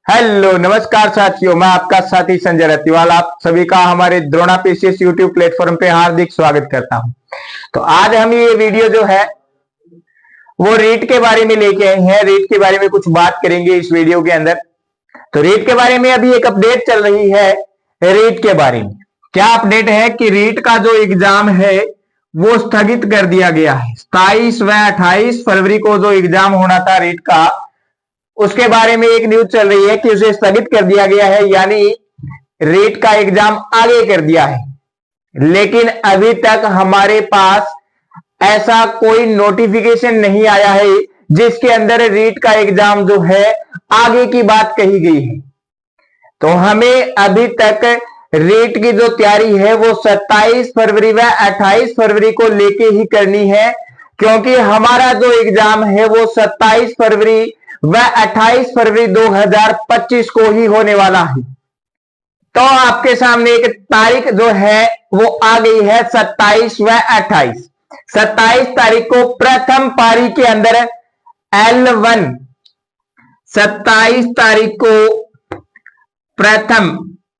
Hello नमस्कार साथियों, मैं आपका साथी संजय रतिवाल आप सभी का हमारे द्रोणा पीसीएस यूट्यूब प्लेटफॉर्म पे हार्दिक स्वागत करता हूं। तो आज हम ये वीडियो जो है वो रीट के बारे में लेके आए हैं। रीट के बारे में कुछ बात करेंगे इस वीडियो के अंदर। तो रीट के बारे में अभी एक अपडेट चल रही है। रीट के बारे में क्या अपडेट है कि रीट का जो एग्जाम है वो स्थगित कर दिया गया है। 27 व 28 फरवरी को जो एग्जाम होना था रीट का, उसके बारे में एक न्यूज चल रही है कि उसे स्थगित कर दिया गया है, यानी रीट का एग्जाम आगे कर दिया है। लेकिन अभी तक हमारे पास ऐसा कोई नोटिफिकेशन नहीं आया है जिसके अंदर रीट का एग्जाम जो है आगे की बात कही गई है। तो हमें अभी तक रीट की जो तैयारी है वो 27 फरवरी व 28 फरवरी को लेके ही करनी है, क्योंकि हमारा जो एग्जाम है वो 27 फरवरी व 28 फरवरी 2025 को ही होने वाला है। तो आपके सामने एक तारीख जो है वो आ गई है 27 व 28। 27 तारीख को प्रथम पारी के अंदर L1, 27 तारीख को प्रथम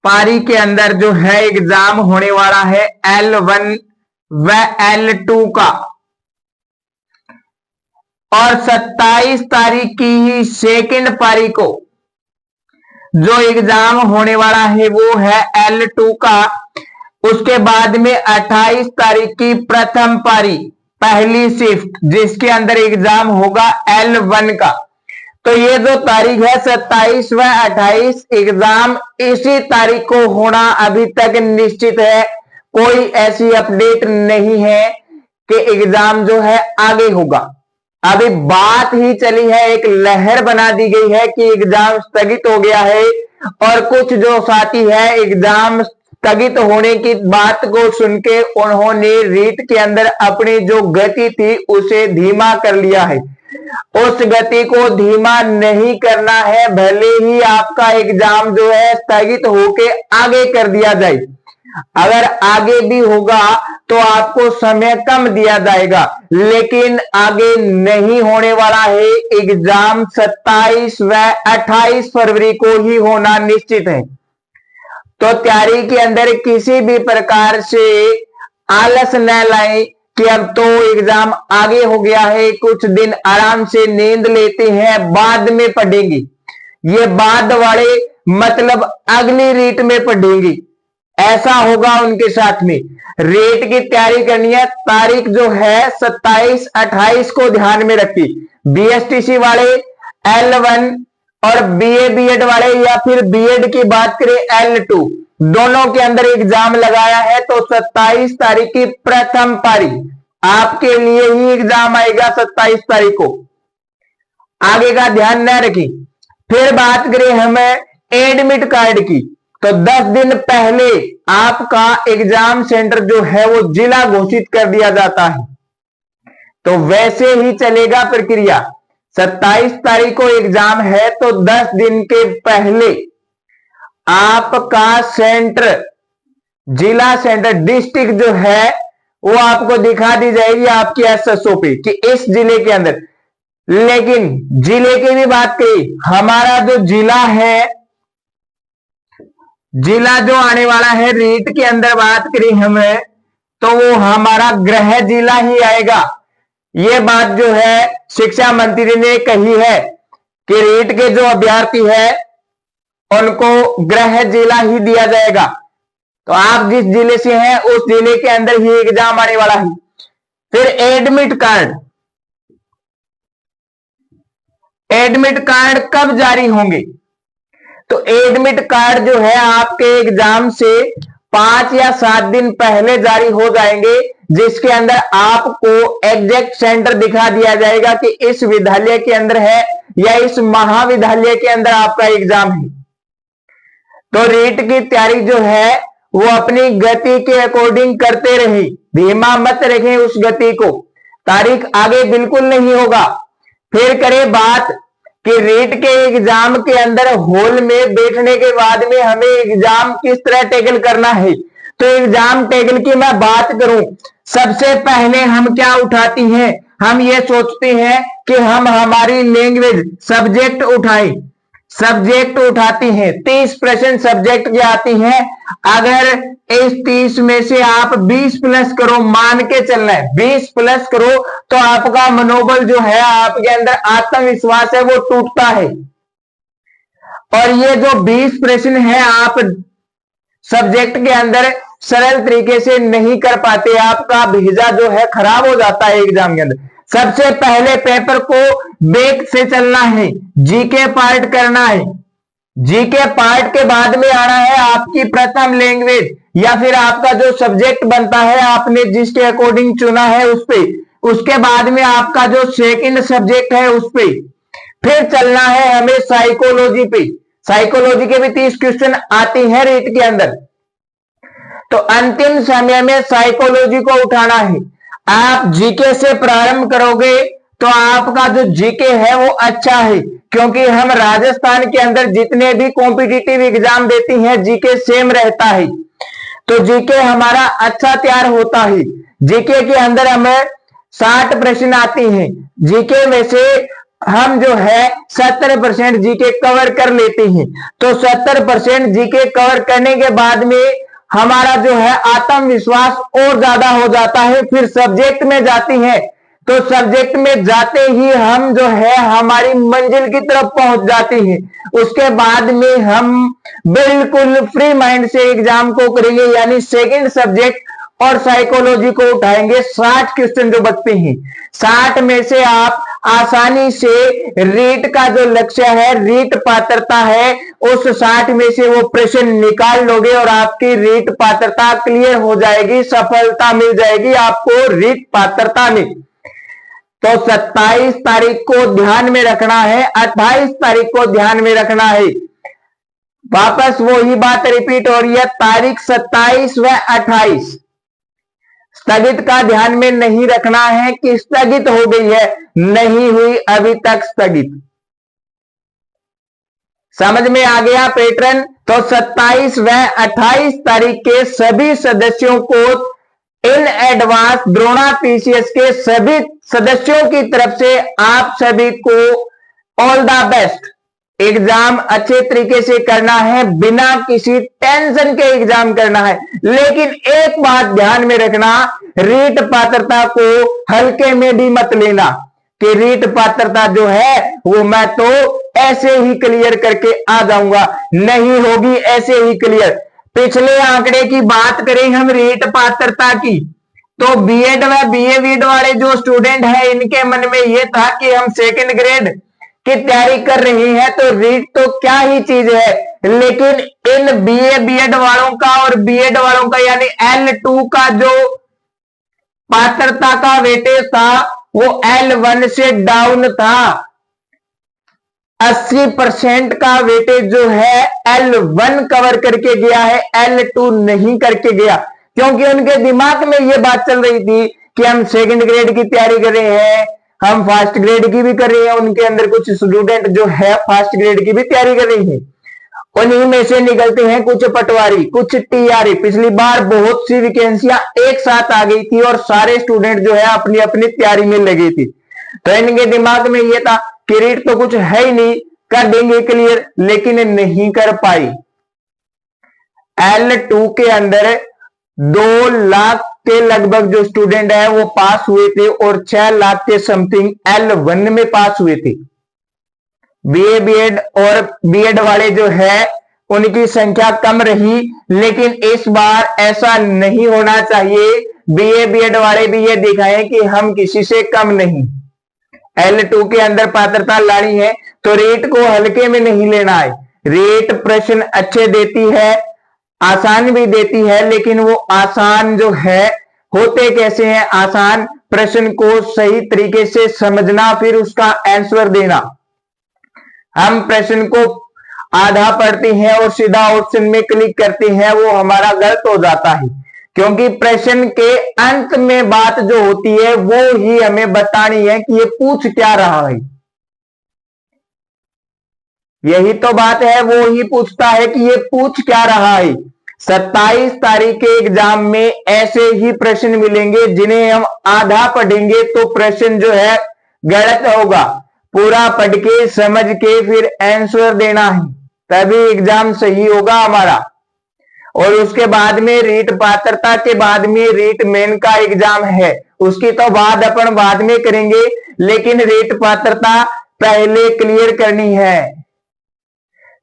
पारी के अंदर जो है एग्जाम होने वाला है L1 व L2 का। और 27 तारीख की ही सेकंड पारी को जो एग्जाम होने वाला है वो है L2 का। उसके बाद में 28 तारीख की प्रथम पारी पहली शिफ्ट जिसके अंदर एग्जाम होगा L1 का। तो ये जो तारीख है 27 व 28 एग्जाम इसी तारीख को होना अभी तक निश्चित है। कोई ऐसी अपडेट नहीं है कि एग्जाम जो है आगे होगा। अभी बात ही चली है, एक लहर बना दी गई है कि एग्जाम स्थगित हो गया है, और कुछ जो साथी है एग्जाम स्थगित होने की बात को सुन के उन्होंने रीट के अंदर अपनी जो गति थी उसे धीमा कर लिया है। उस गति को धीमा नहीं करना है, भले ही आपका एग्जाम जो है स्थगित होके आगे कर दिया जाए। अगर आगे भी होगा तो आपको समय कम दिया जाएगा, लेकिन आगे नहीं होने वाला है। एग्जाम 27 व 28 फरवरी को ही होना निश्चित है। तो तैयारी के अंदर किसी भी प्रकार से आलस न लाएं कि अब तो एग्जाम आगे हो गया है, कुछ दिन आराम से नींद लेते हैं, बाद में पढ़ेंगे। ये बाद वाले मतलब अगली रीट में पढ़ेंगे, ऐसा होगा उनके साथ में। रेट की तैयारी करनी है। तारीख जो है 27 28 को ध्यान में रखिए। बीएसटीसी वाले L1 और बीए बीएड वाले या फिर बीएड की बात करें L2, दोनों के अंदर एग्जाम लगाया है। तो 27 तारीख की प्रथम पारी आपके लिए ही एग्जाम आएगा 27 तारीख को। आगे का ध्यान न रखें। फिर बात करें हमें एडमिट कार्ड की, तो 10 दिन पहले आपका एग्जाम सेंटर जो है वो जिला घोषित कर दिया जाता है। तो वैसे ही चलेगा प्रक्रिया। 27 तारीख को एग्जाम है तो 10 दिन के पहले आपका सेंटर, जिला सेंटर, डिस्ट्रिक्ट जो है वो आपको दिखा दी जाएगी आपकी एसएसओ पे कि इस जिले के अंदर। लेकिन जिले की भी बात करी, हमारा जो जिला है, जिला जो आने वाला है रीट के अंदर बात करी हमें, तो वो हमारा गृह जिला ही आएगा। ये बात जो है शिक्षा मंत्री ने कही है कि रीट के जो अभ्यर्थी है उनको गृह जिला ही दिया जाएगा। तो आप जिस जिले से हैं उस जिले के अंदर ही एग्जाम आने वाला है। फिर एडमिट कार्ड, एडमिट कार्ड कब जारी होंगे? तो एडमिट कार्ड जो है आपके एग्जाम से 5 या 7 दिन पहले जारी हो जाएंगे, जिसके अंदर आपको एग्जैक्ट सेंटर दिखा दिया जाएगा कि इस विद्यालय के अंदर है या इस महाविद्यालय के अंदर आपका एग्जाम है। तो रीट की तैयारी जो है वो अपनी गति के अकॉर्डिंग करते रहे, धीमा मत रखें उस गति को। तारीख आगे बिल्कुल नहीं होगा। फिर करें बात कि रीट के एग्जाम के अंदर हॉल में बैठने के बाद में हमें एग्जाम किस तरह टैकल करना है। तो एग्जाम टैकल की मैं बात करूं, सबसे पहले हम क्या उठाती हैं, हम ये सोचते हैं कि हम हमारी लैंग्वेज सब्जेक्ट उठाएं। सब्जेक्ट उठाती हैं, 30 प्रश्न सब्जेक्ट की आती हैं। अगर इस 30 में से आप 20 प्लस करो, मान के चलना है 20 प्लस करो, तो आपका मनोबल जो है, आपके अंदर आत्मविश्वास है, वो टूटता है। और ये जो 20 प्रश्न है आप सब्जेक्ट के अंदर सरल तरीके से नहीं कर पाते, आपका भेजा जो है खराब हो जाता है एग्जाम के अंदर। सबसे पहले पेपर को बेक से चलना है, जीके पार्ट करना है। जीके पार्ट के बाद में आना है आपकी प्रथम लैंग्वेज, या फिर आपका जो सब्जेक्ट बनता है आपने जिसके अकॉर्डिंग चुना है उस पे। उसके बाद में आपका जो सेकंड सब्जेक्ट है उस पे। फिर चलना है हमें साइकोलॉजी पे। साइकोलॉजी के भी 30 क्वेश्चन आती हैं रीट के अंदर। तो अंतिम समय में साइकोलॉजी को उठाना है। आप जीके से प्रारंभ करोगे तो आपका जो जीके है वो अच्छा है, क्योंकि हम राजस्थान के अंदर जितने भी कॉम्पिटिटिव एग्जाम देती हैं जीके सेम रहता है। तो जीके हमारा अच्छा तैयार होता है। जीके के अंदर हमें 60 प्रश्न आती हैं। जीके में से हम जो है 70% जीके कवर कर लेते हैं। तो 70% जीके कवर करने के बाद में हमारा जो है आत्मविश्वास और ज्यादा हो जाता है। फिर सब्जेक्ट में जाती है, तो सब्जेक्ट में जाते ही हम जो है हमारी मंजिल की तरफ पहुंच जाती है। उसके बाद में हम बिल्कुल फ्री माइंड से एग्जाम को करेंगे, यानी सेकंड सब्जेक्ट और साइकोलॉजी को उठाएंगे। 60 क्वेश्चन जो बचते हैं, 60 में से आप आसानी से रीट का जो लक्ष्य है, रीट पात्रता है, उस 60 में से वो प्रश्न निकाल लोगे और आपकी रीट पात्रता क्लियर हो जाएगी, सफलता मिल जाएगी आपको रीट पात्रता में। तो 27 तारीख को ध्यान में रखना है, 28 तारीख को ध्यान में रखना है। वापस वही बात रिपीट हो रही है, तारीख 27 व 28 स्थगित का ध्यान में नहीं रखना है कि स्थगित हो गई है, नहीं हुई अभी तक स्थगित। समझ में आ गया पैटर्न? तो 27 व 28 तारीख के सभी सदस्यों को इन एडवांस द्रोणा पीसीएस के सभी सदस्यों की तरफ से आप सभी को ऑल द बेस्ट। एग्जाम अच्छे तरीके से करना है, बिना किसी टेंशन के एग्जाम करना है। लेकिन एक बात ध्यान में रखना, रीट पात्रता को हल्के में भी मत लेना कि रीट पात्रता जो है वो मैं तो ऐसे ही क्लियर करके आ जाऊंगा। नहीं होगी ऐसे ही क्लियर। पिछले आंकड़े की बात करें हम रीट पात्रता की, तो बीएड व बीए बीएड वाले जो स्टूडेंट हैं इनके मन में ये था कि हम सेकंड ग्रेड की तैयारी कर रही हैं, तो रीट तो क्या ही चीज है। लेकिन इन बीए बीएड वालों का और बीएड वालों का यानी L2 का जो पात्रता का वेटेज था वो L1 से डाउन था। 80% का वेटेज जो है L1 कवर करके गया है, L2 नहीं करके गया, क्योंकि उनके दिमाग में ये बात चल रही थी कि हम सेकंड ग्रेड की तैयारी कर रहे हैं, हम फर्स्ट ग्रेड की भी कर रहे हैं। उनके अंदर कुछ स्टूडेंट जो है फर्स्ट ग्रेड की भी तैयारी कर रही है। उन्हीं में से निकलते हैं कुछ पटवारी, कुछ टीआरई। पिछली बार बहुत सी वैकेंसियां एक साथ आ गई थी और सारे स्टूडेंट जो है अपनी अपनी तैयारी में लगे थे। तो इनके दिमाग में ये था कि रीट तो कुछ है ही नहीं, कर देंगे क्लियर, लेकिन नहीं कर पाई। L2 के अंदर 2 लाख के लगभग जो स्टूडेंट है वो पास हुए थे और 6 लाख के समथिंग L1 में पास हुए थे। बीए बीएड और बीएड वाले जो है उनकी संख्या कम रही, लेकिन इस बार ऐसा नहीं होना चाहिए। बीए बीएड वाले भी ये दिखाएं कि हम किसी से कम नहीं। L2 के अंदर पात्रता लानी है तो रेट को हल्के में नहीं लेना है। रेट प्रश्न अच्छे देती है, आसान भी देती है, लेकिन वो आसान जो है होते कैसे हैं? आसान प्रश्न को सही तरीके से समझना, फिर उसका आंसर देना। हम प्रश्न को आधा पढ़ते हैं और सीधा ऑप्शन में क्लिक करते हैं, वो हमारा गलत हो जाता है, क्योंकि प्रश्न के अंत में बात जो होती है वो ही हमें बतानी है कि ये पूछ क्या रहा है। यही तो बात है, वो ही पूछता है कि ये पूछ क्या रहा है। 27 तारीख के एग्जाम में ऐसे ही प्रश्न मिलेंगे जिन्हें हम आधा पढ़ेंगे तो प्रश्न जो है गलत होगा, पूरा पढ़ के समझ के फिर आंसर देना है, तभी एग्जाम सही होगा हमारा। और उसके बाद में रीट पात्रता के बाद में रीट मेन का एग्जाम है, उसकी तो बात अपन बाद में करेंगे, लेकिन रीट पात्रता पहले क्लियर करनी है,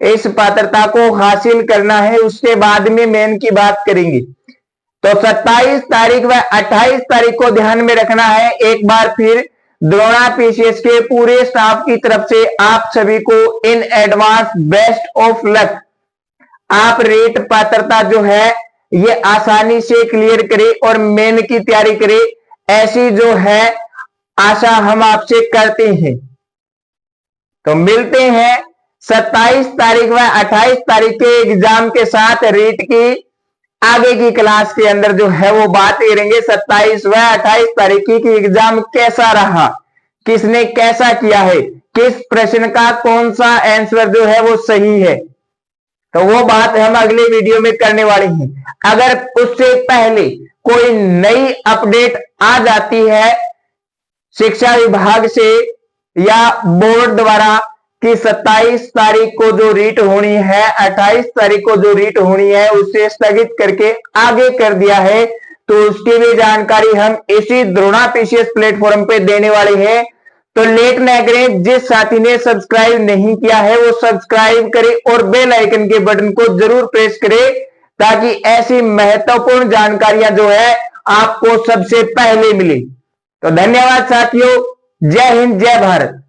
इस पात्रता को हासिल करना है, उसके बाद में मेन की बात करेंगे। तो 27 तारीख व 28 तारीख को ध्यान में रखना है। एक बार फिर द्रोणा पीसीएस के पूरे स्टाफ की तरफ से आप सभी को in advance best of luck. आप रीट पात्रता जो है ये आसानी से क्लियर करें और मेन की तैयारी करें, ऐसी जो है आशा हम आपसे करते हैं। तो मिलते हैं 27 तारीख व 28 तारीख के एग्जाम के साथ। रीट की आगे की क्लास के अंदर जो है वो बात करेंगे 27 व 28 तारीख की एग्जाम कैसा रहा, किसने कैसा किया है, किस प्रश्न का कौन सा आंसर जो है वो सही है, तो वो बात हम अगले वीडियो में करने वाले हैं। अगर उससे पहले कोई नई अपडेट आ जाती है शिक्षा विभाग से या बोर्ड द्वारा कि 27 तारीख को जो रीट होनी है, 28 तारीख को जो रीट होनी है उसे स्थगित करके आगे कर दिया है, तो उसकी भी जानकारी हम इसी द्रोणा पीसीएस प्लेटफॉर्म पे देने वाले हैं। तो लेट न करें, जिस साथी ने सब्सक्राइब नहीं किया है वो सब्सक्राइब करे और बेल आइकन के बटन को जरूर प्रेस करे, ताकि ऐसी महत्वपूर्ण जानकारियां जो है आपको सबसे पहले मिले। तो धन्यवाद साथियों, जय हिंद, जय भारत।